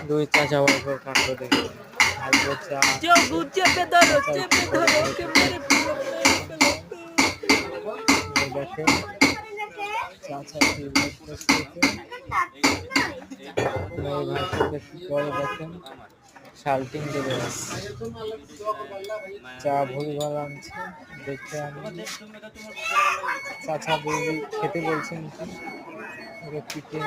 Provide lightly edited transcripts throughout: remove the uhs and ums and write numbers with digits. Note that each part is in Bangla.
দুই চাচা বাবার কাণ্ড দেখে ভাই বলছে চেপে ধরো চেপে ধরো ওকে মেরে ফেলো দেখে চাচা কি বলতেছে ভাইকে দেখি পরে দেখেন শাল্টিং দেবে চা ভুল ভাল আনছে দেখে আমি চাচা বৌদি খেতে বলছেন পিঠে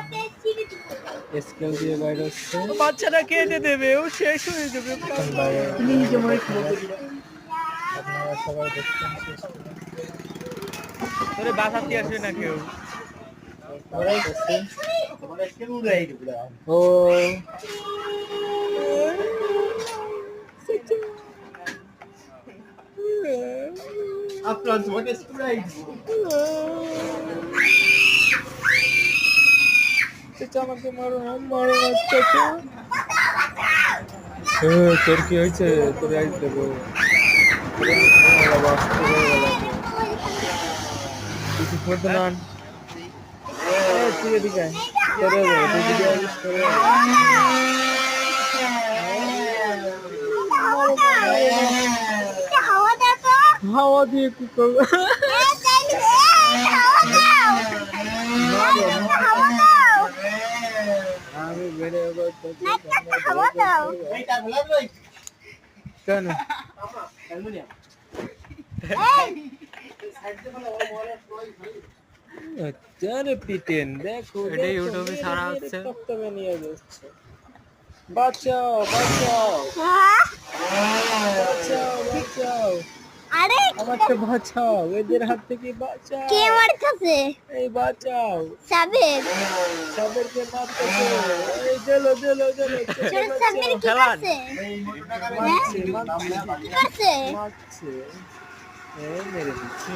স্কেল দিয়ে বাইরে হচ্ছে বাচ্চাটা খেতে দেবে ও শেষ হয়ে যাবে আপনারা সবাই দেখছেন শেষ তোরে বাসাতে আসবে না কেউ ও আমাকে মারো মারো তোর কি হয়েছে তোর দেবো কিছু করতে না তুই এদিকে হাওয়া দিয়ে কি করবো আমি বেড়ে কেন পিটেন দেখো এটা ইউটিউবে ছাড়া হচ্ছে নিয়ে যাচ্ছে বাঁচাও বাঁচাও বাঁচাও বাঁচাও আরে আমাকে বাঁচাও এদের হাত থেকে বাঁচাও কে মারতেছে এই বাঁচাও সাবের সাবেরকে মারতেছে এই জেলো জেলো জেলো ছোট সাবের কি করছে মারছে মারছে কি করছে মারছে এই মেরে দিচ্ছে